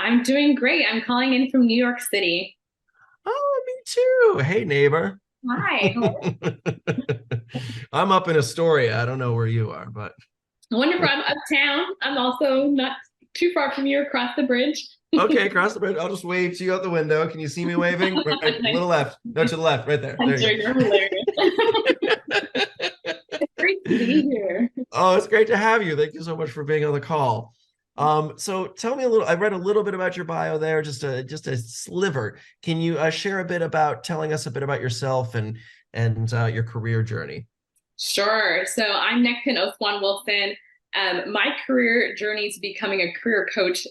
I'm doing great. I'm calling in from New York City. Oh, me too. Hey, neighbor. Hi. I'm up in Astoria. I don't know where you are, but Wonderful. I'm uptown. I'm also not too far from you across the bridge. okay, across the bridge. I'll just wave to you out the window. Can you see me waving? Right, a Nice. little left. No, to the left, right there. I'm There sure you you're hilarious. It's great to be go. here. Oh, it's great to have you. Thank you so much for being on the call. So tell me a little. I read a little bit about your bio there, just a sliver. Can you share a bit about telling us a bit about yourself and your career journey? Sure. So I'm Nekpen Osuan Wilson. My career journey to becoming a career coach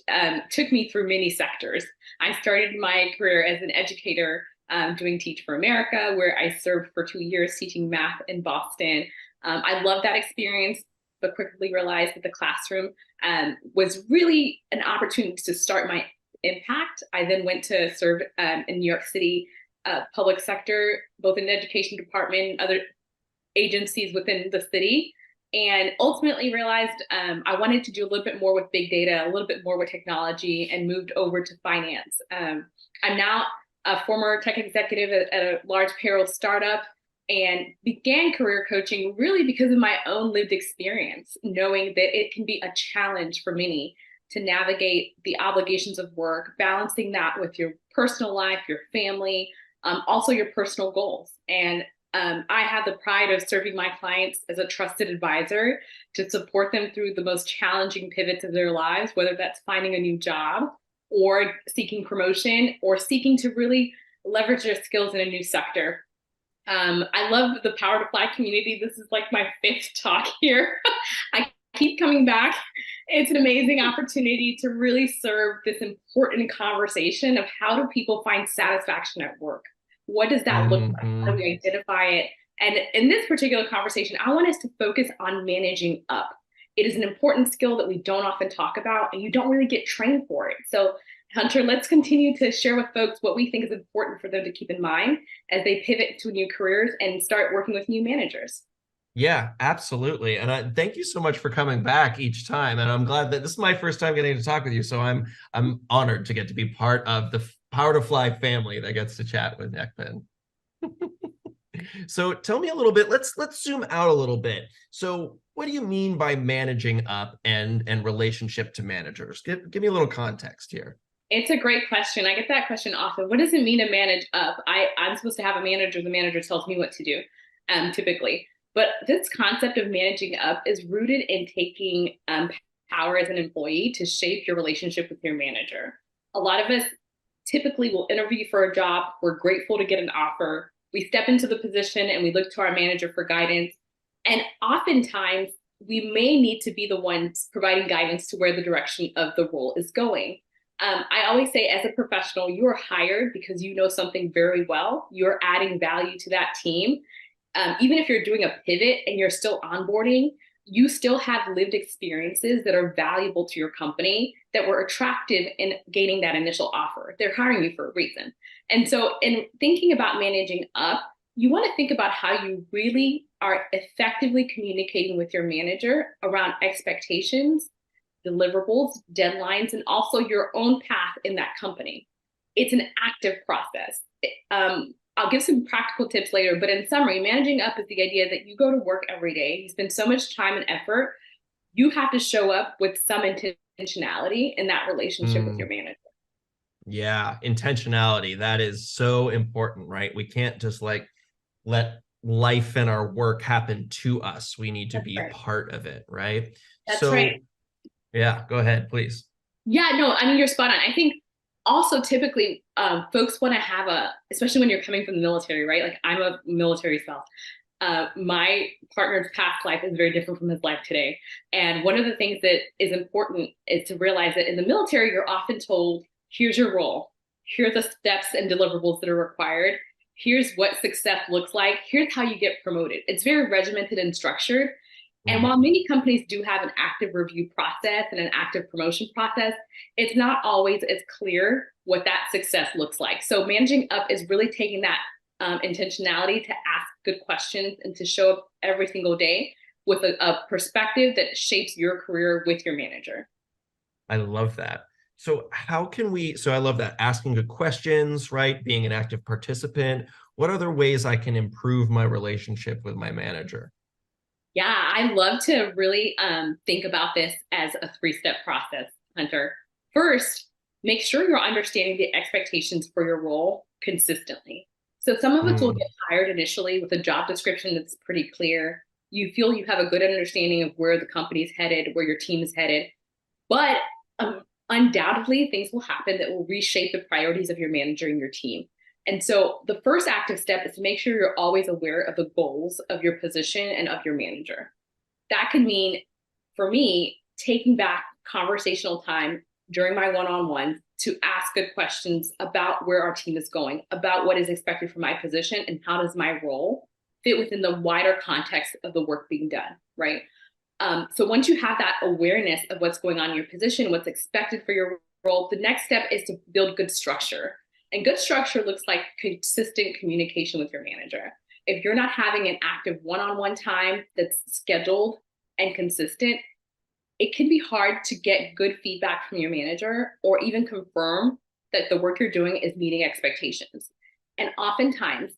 took me through many sectors. I started my career as an educator doing Teach for America, where I served for 2 years teaching math in Boston. I loved that experience, but quickly realized that the classroom was really an opportunity to start my impact. I then went to serve in New York City public sector, both in the education department and other agencies within the city, and ultimately realized I wanted to do a little bit more with big data, a little bit more with technology, and moved over to finance. I'm now a former tech executive at a large payroll startup and began career coaching really because of my own lived experience, knowing that it can be a challenge for many to navigate the obligations of work, balancing that with your personal life, your family, also your personal goals. And I have the pride of serving my clients as a trusted advisor to support them through the most challenging pivots of their lives, whether that's finding a new job or seeking promotion or seeking to really leverage their skills in a new sector. I love the Power to Fly community. This is like my fifth talk here. I keep coming back. It's an amazing opportunity to really serve this important conversation of how do people find satisfaction at work? What does that look like? How do Hmm. we identify it? And in this particular conversation, I want us to focus on managing up. It is an important skill that we don't often talk about, and you don't really get trained for it. So, Hunter, let's continue to share with folks what we think is important for them to keep in mind as they pivot to new careers and start working with new managers. Yeah, absolutely. And thank you so much for coming back each time. And I'm glad that this is my first time getting to talk with you. So I'm honored to get to be part of the Power to Fly family that gets to chat with Nekpen. So tell me a little bit. Let's zoom out a little bit. So what do you mean by managing up and relationship to managers? Give me a little context here. It's a great question. I get that question often. What does it mean to manage up? I'm supposed to have a manager. The manager tells me what to do, typically. But this concept of managing up is rooted in taking power as an employee to shape your relationship with your manager. A lot of us typically will interview for a job. We're grateful to get an offer. We step into the position and we look to our manager for guidance. And oftentimes, we may need to be the ones providing guidance to where the direction of the role is going. I always say, as a professional, you are hired because you know something very well. You're adding value to that team. Even if you're doing a pivot and you're still onboarding, you still have lived experiences that are valuable to your company that were attractive in gaining that initial offer. They're hiring you for a reason. And so, in thinking about managing up, you want to think about how you really are effectively communicating with your manager around expectations, deliverables, deadlines, and also your own path in that company. It's an active process. I'll give some practical tips later, but in summary, managing up is the idea that you go to work every day, you spend so much time and effort, you have to show up with some intentionality in that relationship with your Mm, manager. yeah, intentionality. That is so important, right? We can't just like let life and our work happen to us. We need to That's be a right. part of it, right? That's right. So, yeah, go ahead, please. Yeah, no, I mean, you're spot on. I think also typically folks want to have especially when you're coming from the military, right? Like I'm a military spouse. My partner's past life is very different from his life today. And one of the things that is important is to realize that in the military, you're often told, here's your role, here are the steps and deliverables that are required, here's what success looks like, here's how you get promoted. It's very regimented and structured. And while Mm. many companies do have an active review process and an active promotion process, it's not always as clear what that success looks like. So managing up is really taking that intentionality to ask good questions and to show up every single day with a perspective that shapes your career with your manager. I love that. So how can we, so I love that, asking good questions, right? Being an active participant. What other ways I can improve my relationship with my manager? Yeah, I love to really think about this as a three-step process, Hunter. First, make sure you're understanding the expectations for your role consistently. So some of us will Mm, get hired initially with a job description that's pretty clear. You feel you have a good understanding of where the company's headed, where your team is headed, but undoubtedly things will happen that will reshape the priorities of your manager and your team. And so the first active step is to make sure you're always aware of the goals of your position and of your manager. That could mean, for me, taking back conversational time during my one-on-ones to ask good questions about where our team is going, about what is expected from my position, and how does my role fit within the wider context of the work being done, right? So once you have that awareness of what's going on in your position, what's expected for your role, the next step is to build good structure. And good structure looks like consistent communication with your manager. If you're not having an active one-on-one time that's scheduled and consistent, it can be hard to get good feedback from your manager or even confirm that the work you're doing is meeting expectations. And oftentimes,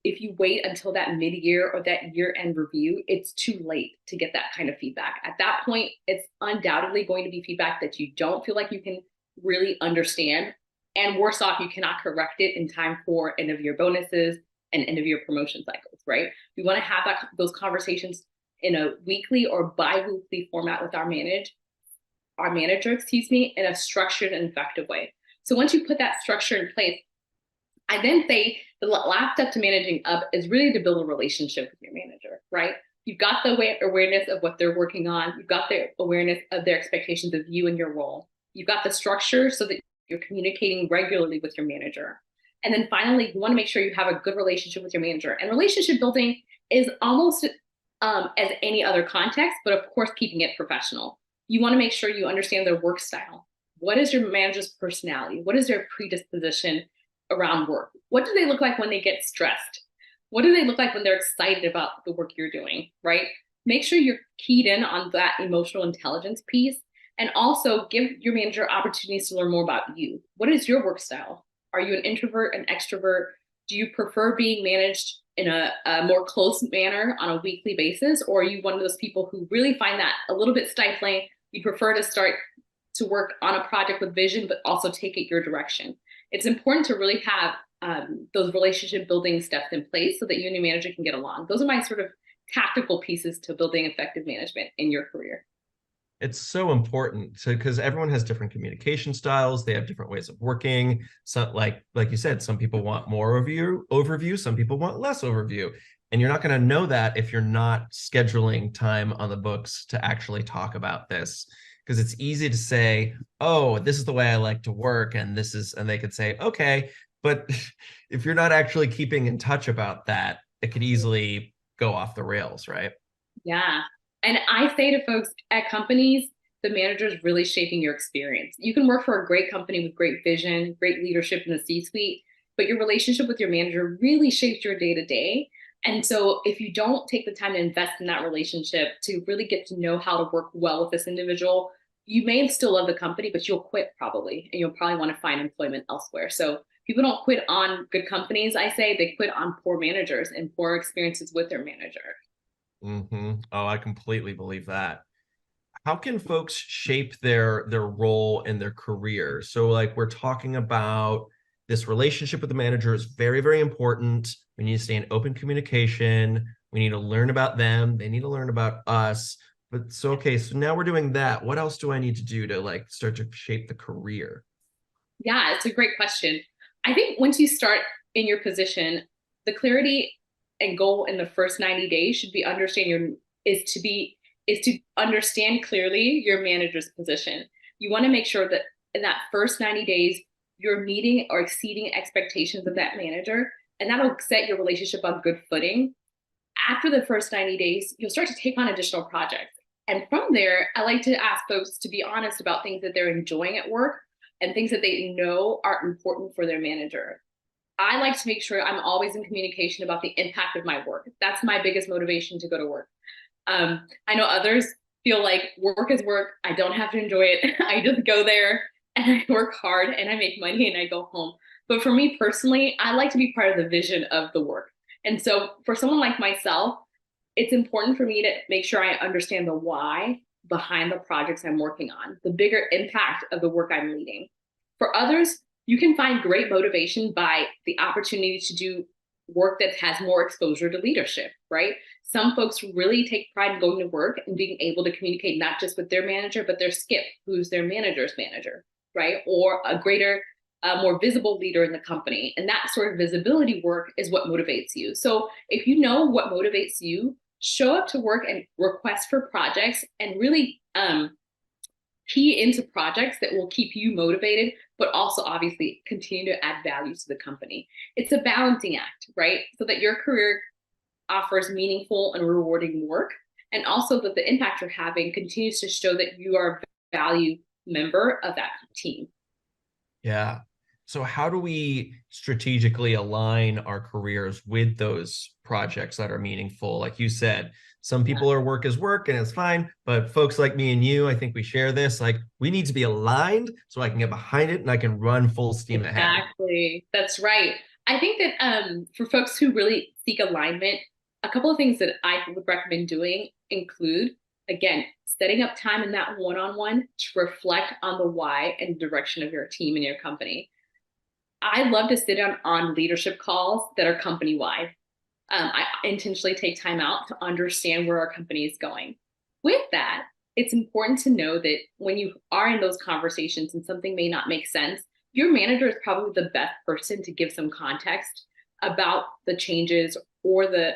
if you wait until that mid-year or that year-end review, it's too late to get that kind of feedback. At that point, it's undoubtedly going to be feedback that you don't feel like you can really understand. And worse off, you cannot correct it in time for end of year bonuses and end of year promotion cycles, right? We want to have those conversations in a weekly or bi-weekly format with our manager, in a structured and effective way. So once you put that structure in place, I then say the last step to managing up is really to build a relationship with your manager, right? You've got the awareness of what they're working on. You've got the awareness of their expectations of you and your role. You've got the structure so that you're communicating regularly with your manager. And then finally, you want to make sure you have a good relationship with your manager. And relationship building is almost as any other context, but of course, keeping it professional. You want to make sure you understand their work style. What is your manager's personality? What is their predisposition around work? What do they look like when they get stressed? What do they look like when they're excited about the work you're doing, right? Make sure you're keyed in on that emotional intelligence piece, and also give your manager opportunities to learn more about you. What is your work style? Are you an introvert, an extrovert? Do you prefer being managed in a more close manner on a weekly basis? Or are you one of those people who really find that a little bit stifling? You prefer to start to work on a project with vision, but also take it your direction. It's important to really have those relationship building steps in place so that you and your manager can get along. Those are my sort of tactical pieces to building effective management in your career. it's so important, so because everyone has different communication styles, they have different ways of working. So like you said, some people want more overview, some people want less overview, and you're not going to know that if you're not scheduling time on the books to actually talk about this, because it's easy to say, oh, this is the way I like to work, and this is, and they could say, okay, but if you're not actually keeping in touch about that, it could easily go off the rails, right? Yeah. And I say to folks at companies, the manager is really shaping your experience. You can work for a great company with great vision, great leadership in the C-suite, but your relationship with your manager really shapes your day to day. And so if you don't take the time to invest in that relationship to really get to know how to work well with this individual, you may still love the company, but you'll quit probably, and you'll probably want to find employment elsewhere. So people don't quit on good companies, I say, they quit on poor managers and poor experiences with their manager. Oh, I completely believe that. How can folks shape their role in their career? So like we're talking about, this relationship with the manager is very, very important. We need to stay in open communication. We need to learn about them. They need to learn about us. But so, okay, so now we're doing that. What else do I need to do to like start to shape the career? Yeah, it's a great question. I think once you start in your position, the clarity and goal in the first 90 days should be understand your is to understand clearly your manager's position. You want to make sure that in that first 90 days, you're meeting or exceeding expectations of that manager, and that'll set your relationship on good footing. After the first 90 days, you'll start to take on additional projects. And from there, I like to ask folks to be honest about things that they're enjoying at work and things that they know are important for their manager. I like to make sure I'm always in communication about the impact of my work. That's my biggest motivation to go to work. I know others feel like work is work. I don't have to enjoy it. I just go there and I work hard and I make money and I go home. But for me personally, I like to be part of the vision of the work. And so for someone like myself, it's important for me to make sure I understand the why behind the projects I'm working on, the bigger impact of the work I'm leading. For others, you can find great motivation by the opportunity to do work that has more exposure to leadership, right? Some folks really take pride in going to work and being able to communicate not just with their manager, but their skip, who's their manager's manager, right? Or a greater, more visible leader in the company. And that sort of visibility work is what motivates you. So if you know what motivates you, show up to work and request for projects and really key into projects that will keep you motivated, but also obviously continue to add value to the company. It's a balancing act, right? So that your career offers meaningful and rewarding work, and also that the impact you're having continues to show that you are a value member of that team. Yeah. So how do we strategically align our careers with those projects that are meaningful? Like you said, some people are work is work and it's fine, but folks like me and you, I think we share this, like we need to be aligned so I can get behind it and I can run full steam ahead. Exactly. That's right. I think that for folks who really seek alignment, a couple of things that I would recommend doing include, again, setting up time in that one-on-one to reflect on the why and direction of your team and your company. I love to sit on leadership calls that are company wide. I intentionally take time out to understand where our company is going. With that, it's important to know that when you are in those conversations and something may not make sense, your manager is probably the best person to give some context about the changes or the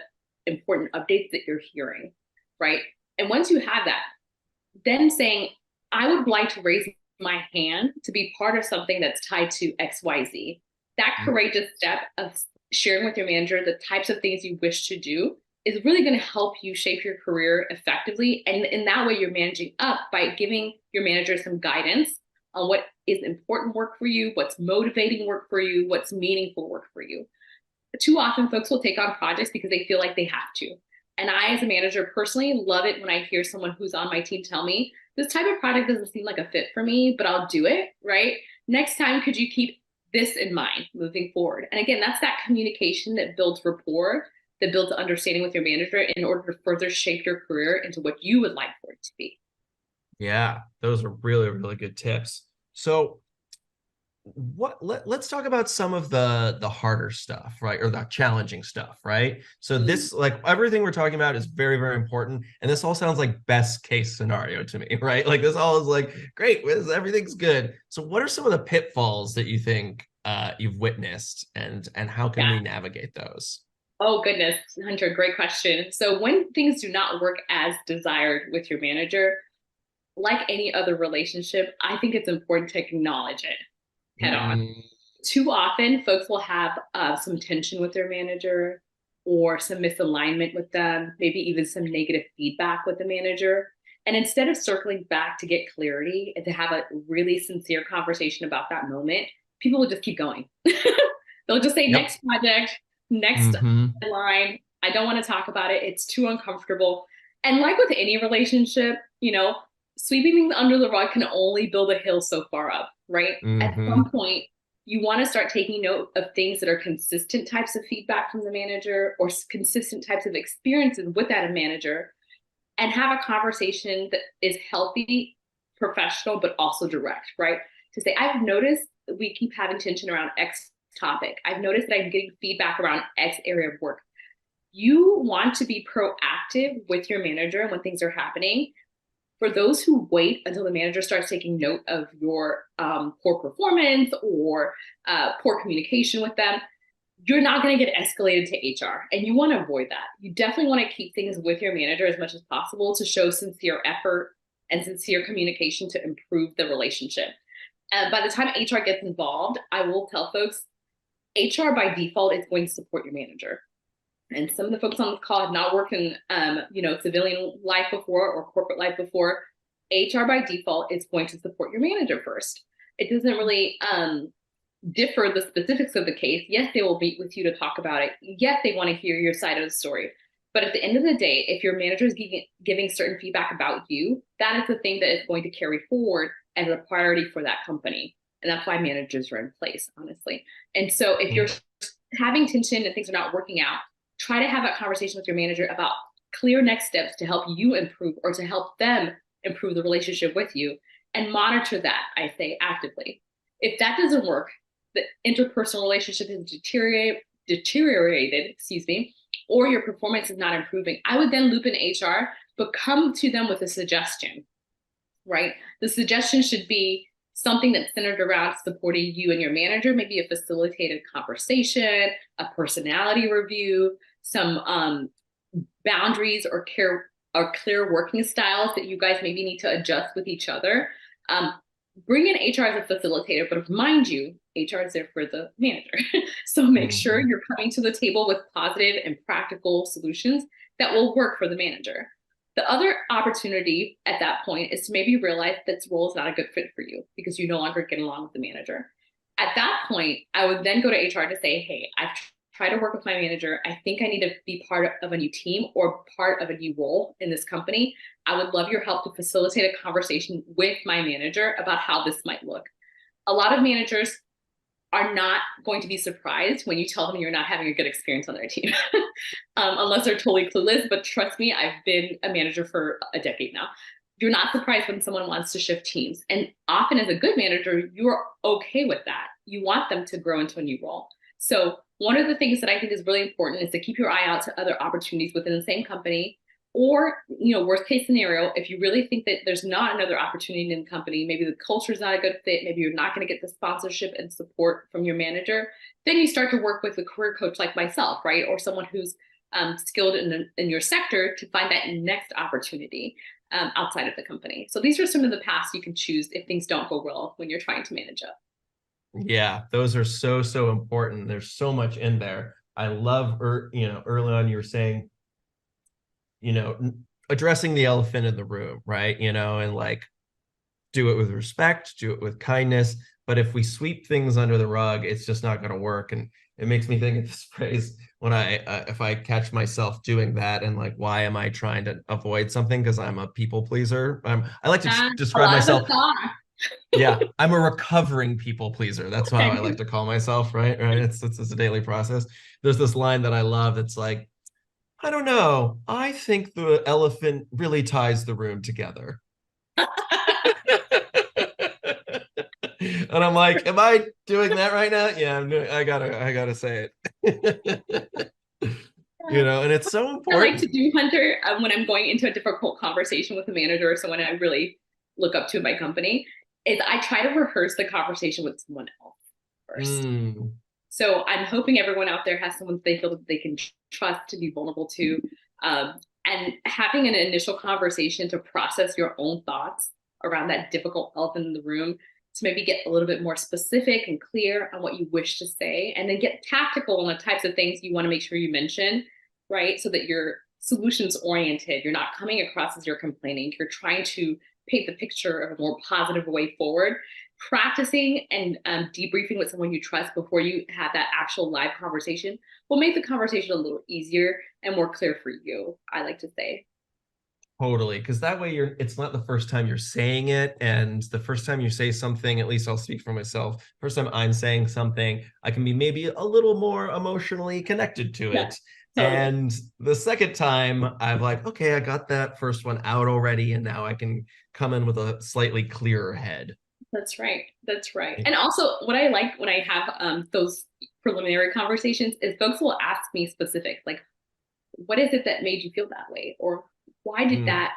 important updates that you're hearing, right? And once you have that, then saying, I would like to raise my hand to be part of something that's tied to XYZ. That courageous step of sharing with your manager the types of things you wish to do is really going to help you shape your career effectively. And in that way, you're managing up by giving your manager some guidance on what is important work for you, what's motivating work for you, what's meaningful work for you. Too often, folks will take on projects because they feel like they have to. And I, as a manager, personally love it when I hear someone who's on my team tell me, this type of project doesn't seem like a fit for me, but I'll do it, right? Next time, could you keep this in mind moving forward? And again, that's that communication that builds rapport, that builds understanding with your manager in order to further shape your career into what you would like for it to be. Yeah, those are really, really good tips. So let's talk about some of the harder stuff, right? Or the challenging stuff, right? So this, like everything we're talking about is very, very important. And this all sounds like best case scenario to me, right? Like this all is like, great, everything's good. So what are some of the pitfalls that you think you've witnessed and how can we navigate those? Oh, goodness, Hunter, great question. So when things do not work as desired with your manager, like any other relationship, I think it's important to acknowledge it head on. Mm, Too often, folks will have some tension with their manager or some misalignment with them, maybe even some negative feedback with the manager. And instead of circling back to get clarity and to have a really sincere conversation about that moment, people will just keep going. They'll just say, yep. next project, next line. I don't want to talk about it. It's too uncomfortable. And like with any relationship, sweeping things under the rug can only build a hill so far up, right? At some point, you want to start taking note of things that are consistent types of feedback from the manager or consistent types of experiences with that manager and have a conversation that is healthy, professional, but also direct, right? To say, I've noticed that we keep having tension around X topic. I've noticed that I'm getting feedback around X area of work. You want to be proactive with your manager when things are happening. For those who wait until the manager starts taking note of your poor performance or poor communication with them, you're not going to get escalated to HR. And you want to avoid that. You definitely want to keep things with your manager as much as possible to show sincere effort and sincere communication to improve the relationship. By the time HR gets involved, I will tell folks, HR by default is going to support your manager. And some of the folks on this call have not worked in, civilian life before or corporate life before. HR by default is going to support your manager first. It doesn't really differ the specifics of the case. Yes, they will meet with you to talk about it. Yes, they want to hear your side of the story. But at the end of the day, if your manager is giving certain feedback about you, that is the thing that is going to carry forward as a priority for that company. And that's why managers are in place, honestly. And so if you're having tension and things are not working out, try to have that conversation with your manager about clear next steps to help you improve or to help them improve the relationship with you, and monitor that, I say, actively. If that doesn't work, the interpersonal relationship has deteriorated, or your performance is not improving, I would then loop in HR, but come to them with a suggestion, right? The suggestion should be something that's centered around supporting you and your manager, maybe a facilitated conversation, a personality review, some boundaries or clear working styles that you guys maybe need to adjust with each other. Bring in HR as a facilitator, but mind you, HR is there for the manager. So make sure you're coming to the table with positive and practical solutions that will work for the manager. The other opportunity at that point is to maybe realize that this role is not a good fit for you because you no longer get along with the manager. At that point, I would then go to HR to say, hey, I've tried to work with my manager. I think I need to be part of a new team or part of a new role in this company. I would love your help to facilitate a conversation with my manager about how this might look. A lot of managers are not going to be surprised when you tell them you're not having a good experience on their team, unless they're totally clueless. But trust me, I've been a manager for a decade now. You're not surprised when someone wants to shift teams. And often as a good manager, you're okay with that. You want them to grow into a new role. So one of the things that I think is really important is to keep your eye out to other opportunities within the same company. Or, worst case scenario, if you really think that there's not another opportunity in the company, maybe the culture is not a good fit, maybe you're not going to get the sponsorship and support from your manager, then you start to work with a career coach like myself, right? Or someone who's skilled in your sector to find that next opportunity outside of the company. So these are some of the paths you can choose if things don't go well when you're trying to manage up. Yeah, those are so important. There's so much in there. I love, early on you were saying, addressing the elephant in the room, right? And like, do it with respect, do it with kindness. But if we sweep things under the rug, it's just not going to work. And it makes me think of this phrase when if I catch myself doing that and like, why am I trying to avoid something? Because I'm a people pleaser. I like to A describe lot of us myself. are. Yeah, I'm a recovering people pleaser. That's how I like to call myself, right? Right. It's a daily process. There's this line that I love. It's like, I don't know. I think the elephant really ties the room together. And I'm like, am I doing that right now? Yeah, I gotta say it. And it's so I like to important. do, Hunter, when I'm going into a difficult conversation with a manager or someone I really look up to in my company, is I try to rehearse the conversation with someone else first. So I'm hoping everyone out there has someone they feel that they can trust to be vulnerable to, and having an initial conversation to process your own thoughts around that difficult elephant in the room, to maybe get a little bit more specific and clear on what you wish to say, and then get tactical on the types of things you want to make sure you mention, right? So that you're solutions oriented. You're not coming across as you're complaining. You're trying to paint the picture of a more positive way forward. Practicing and debriefing with someone you trust before you have that actual live conversation will make the conversation a little easier and more clear for you, I like to say. Totally, because that way it's not the first time you're saying it, and the first time you say something, at least I'll speak for myself. First time I'm saying something, I can be maybe a little more emotionally connected to Yeah, it. totally. And the second time, I'm like, okay, I got that first one out already, and now I can come in with a slightly clearer head. That's right. That's right. And also, what I like when I have those preliminary conversations is folks will ask me specific, like, what is it that made you feel that way? Or why did Mm, that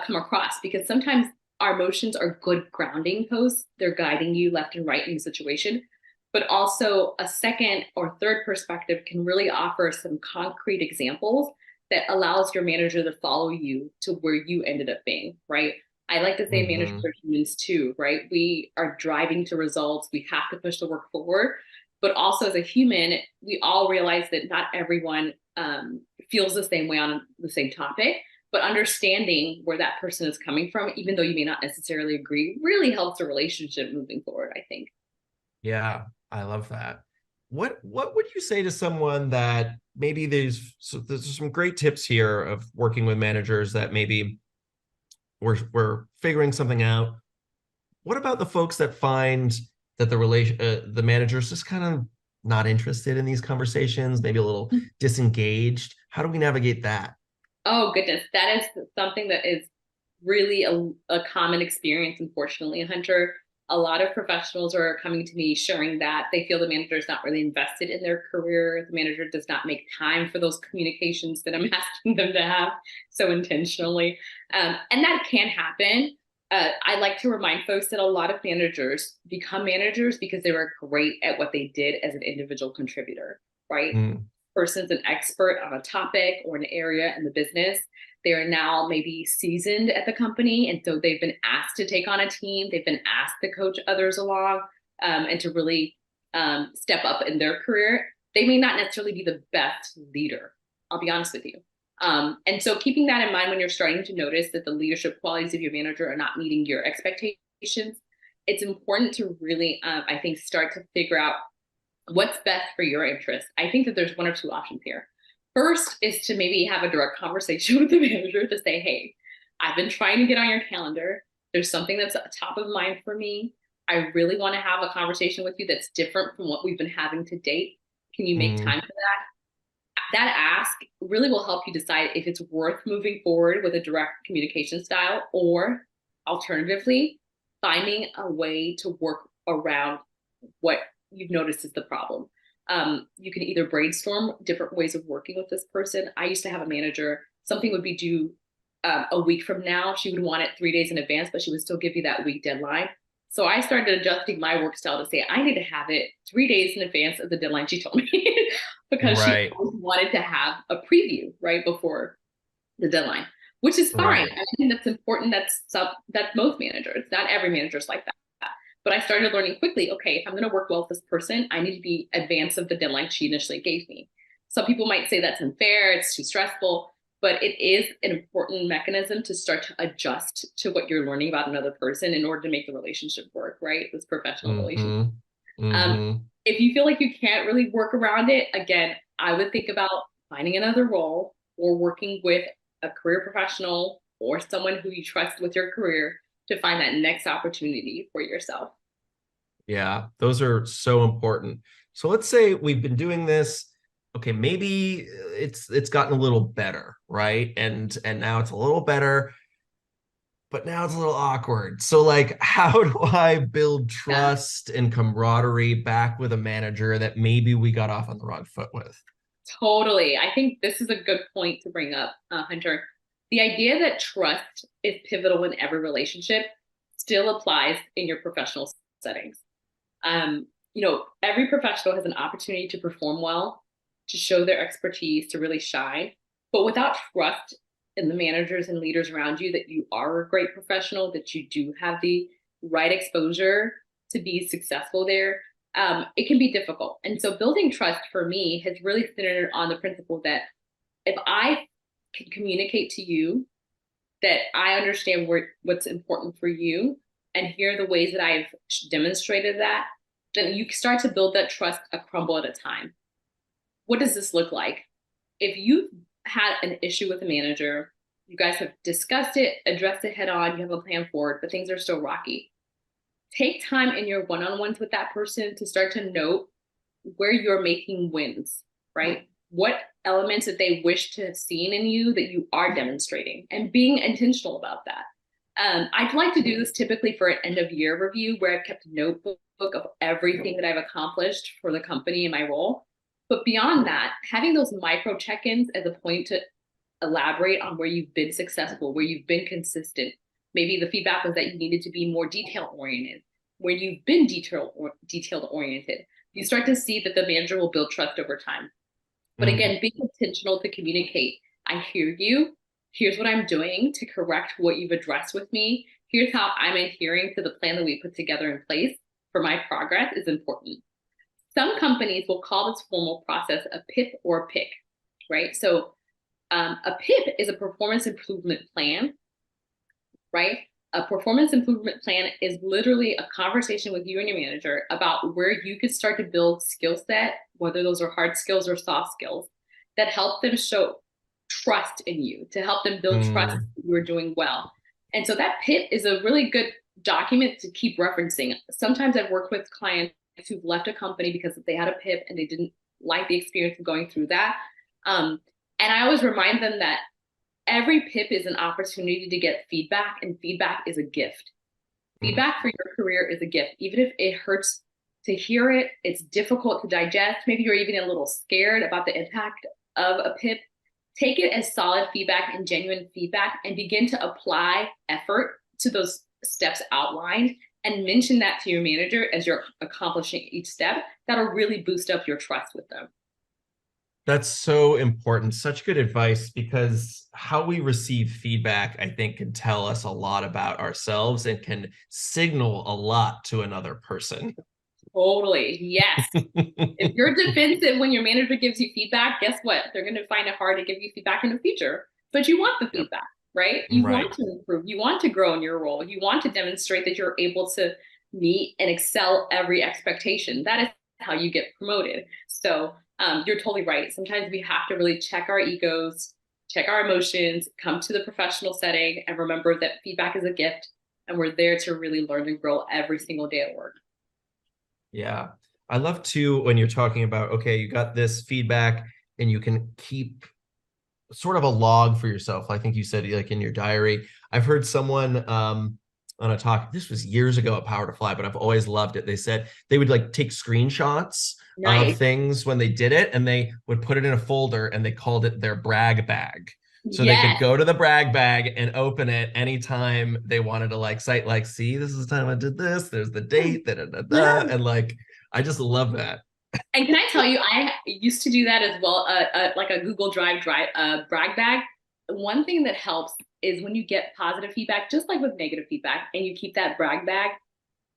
come across? Because sometimes our emotions are good grounding posts. They're guiding you left and right in the situation. But also, a second or third perspective can really offer some concrete examples that allows your manager to follow you to where you ended up being, right? I like to say managers mhm. are humans too, right? We are driving to results. We have to push the work forward. But also, as a human, we all realize that not everyone feels the same way on the same topic, but understanding where that person is coming from, even though you may not necessarily agree, really helps the relationship moving forward, I think. Yeah, I love that. What would you say to someone that maybe there's some great tips here of working with managers that maybe we're figuring something out. What about the folks that find that the manager's just kind of not interested in these conversations, maybe a little disengaged? How do we navigate that? Oh goodness, that is something that is really a common experience, unfortunately, Hunter. A lot of professionals are coming to me sharing that they feel the manager is not really invested in their career. The manager does not make time for those communications that I'm asking them to have so intentionally. And that can happen. I like to remind folks that a lot of managers become managers because they were great at what they did as an individual contributor, right? Mm, Person's an expert on a topic or an area in the business. They are now maybe seasoned at the company. And so they've been asked to take on a team. They've been asked to coach others along and to really step up in their career. They may not necessarily be the best leader. I'll be honest with you. And so keeping that in mind when you're starting to notice that the leadership qualities of your manager are not meeting your expectations, it's important to really, I think, start to figure out what's best for your interest. I think that there's one or two options here. First is to maybe have a direct conversation with the manager to say, hey, I've been trying to get on your calendar. There's something that's top of mind for me. I really want to have a conversation with you that's different from what we've been having to date. Can you make mm, time for that? That ask really will help you decide if it's worth moving forward with a direct communication style, or alternatively, finding a way to work around what you've noticed is the problem. You can either brainstorm different ways of working with this person. I used to have a manager, something would be due a week from now. She would want it 3 days in advance, but she would still give you that week deadline. So I started adjusting my work style to say, I need to have it 3 days in advance of the deadline she told me, because she right, always wanted to have a preview right before the deadline, which is fine. right. I think that's important. That's most managers. Not every manager's like that. But I started learning quickly, okay, if I'm going to work well with this person, I need to be advanced of the deadline she initially gave me. Some people might say that's unfair, it's too stressful, but it is an important mechanism to start to adjust to what you're learning about another person in order to make the relationship work, right? This professional relationship. Mm-hmm. Um, Mm-hmm. if you feel like you can't really work around it, again, I would think about finding another role or working with a career professional or someone who you trust with your career to find that next opportunity for yourself. Yeah, those are so important. So let's say we've been doing this. Okay, maybe it's gotten a little better, right? And now it's a little better, but now it's a little awkward. So like, how do I build Yeah, trust and camaraderie back with a manager that maybe we got off on the wrong foot with? totally. I think this is a good point to bring up, Hunter. The idea that trust is pivotal in every relationship still applies in your professional settings. Every professional has an opportunity to perform well, to show their expertise, to really shine. But without trust in the managers and leaders around you that you are a great professional, that you do have the right exposure to be successful there, it can be difficult. And so building trust for me has really centered on the principle that if I can communicate to you that I understand what's important for you, and here are the ways that I've demonstrated that, then you start to build that trust a crumble at a time. What does this look like? If you've had an issue with a manager, you guys have discussed it, addressed it head on, you have a plan forward, but things are still rocky. Take time in your one-on-ones with that person to start to note where you're making wins, right? What elements that they wish to have seen in you that you are demonstrating, and being intentional about that. I'd like to do this typically for an end of year review where I've kept a notebook of everything that I've accomplished for the company and my role. But beyond that, having those micro check-ins as a point to elaborate on where you've been successful, where you've been consistent. Maybe the feedback was that you needed to be more detail oriented. Where you've been detailed oriented, you start to see that the manager will build trust over time. But Mm, again, being intentional to communicate, I hear you. Here's what I'm doing to correct what you've addressed with me. Here's how I'm adhering to the plan that we put together in place for my progress is important. Some companies will call this formal process a PIP or a PIC, right? So a PIP is a performance improvement plan, right? A performance improvement plan is literally a conversation with you and your manager about where you could start to build skill set, whether those are hard skills or soft skills, that help them show trust in you, to help them build trust mm, you're doing well. And so that PIP is a really good document to keep referencing. Sometimes I've worked with clients who've left a company because they had a PIP and they didn't like the experience of going through that. And I always remind them that every PIP is an opportunity to get feedback, and feedback is a gift. Feedback for your career is a gift. Even if it hurts to hear it, it's difficult to digest, maybe you're even a little scared about the impact of a PIP, take it as solid feedback and genuine feedback and begin to apply effort to those steps outlined and mention that to your manager as you're accomplishing each step. That'll really boost up your trust with them. That's so important. Such good advice, because how we receive feedback, I think, can tell us a lot about ourselves and can signal a lot to another person. Totally. Yes. If you're defensive when your manager gives you feedback, guess what? They're going to find it hard to give you feedback in the future. But you want the Yep. feedback, right? You Right. want to improve. You want to grow in your role. You want to demonstrate that you're able to meet and excel every expectation. That is how you get promoted. So you're totally right. Sometimes we have to really check our egos, check our emotions, come to the professional setting, and remember that feedback is a gift, and we're there to really learn and grow every single day at work. Yeah. I love too when you're talking about, okay, you got this feedback and you can keep sort of a log for yourself. I think you said like in your diary. I've heard someone on a talk, this was years ago at Power to Fly, but I've always loved it. They said they would like take screenshots of Nice. things when they did it, and they would put it in a folder and they called it their brag bag. So they could Yes. go to the brag bag and open it anytime they wanted to like cite, like, see, this is the time I did this. There's the date, da, da, da, da. And like, I just love that. And can I tell you, I used to do that as well, like a Google Drive brag bag. One thing that helps is when you get positive feedback, just like with negative feedback, and you keep that brag bag,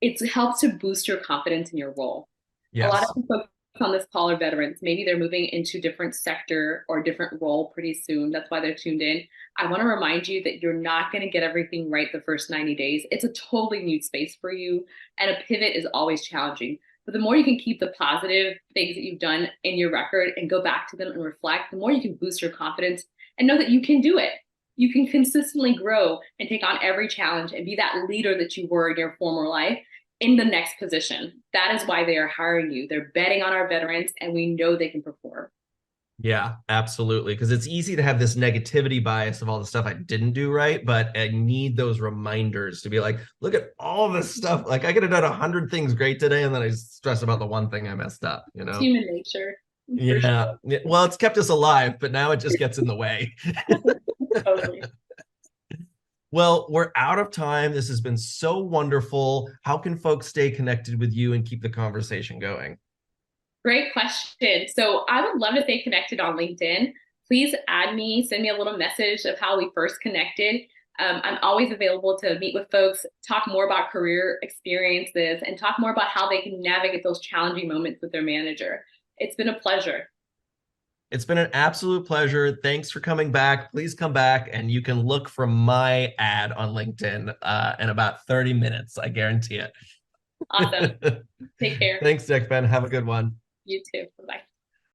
it helps to boost your confidence in your role. A lot of Yes. folks on this call are veterans. Maybe they're moving into different sector or different role pretty soon. That's why they're tuned in. I want to remind you that you're not going to get everything right the first 90 days. It's a totally new space for you, and a pivot is always challenging. But the more you can keep the positive things that you've done in your record and go back to them and reflect, the more you can boost your confidence and know that you can do it. You can consistently grow and take on every challenge and be that leader that you were in your former life in the next position. That is why they are hiring you. They're betting on our veterans, and we know they can perform. Yeah, absolutely. Because it's easy to have this negativity bias of all the stuff I didn't do right, but I need those reminders to be like, look at all this stuff. Like I could have done 100 things great today, and then I stress about the one thing I messed up, you It's know? human nature, for Yeah. sure. Well, it's kept us alive, but now it just gets in the way. Totally. Well, we're out of time. This has been so wonderful. How can folks stay connected with you and keep the conversation going? Great question. So I would love to stay connected on LinkedIn. Please add me, send me a little message of how we first connected. I'm always available to meet with folks, talk more about career experiences, and talk more about how they can navigate those challenging moments with their manager. It's been a pleasure. It's been an absolute pleasure. Thanks for coming back. Please come back, and you can look for my ad on LinkedIn in about 30 minutes. I guarantee Awesome. it. Take care. Thanks, Nekpen. Have a good one. You too. Bye-bye.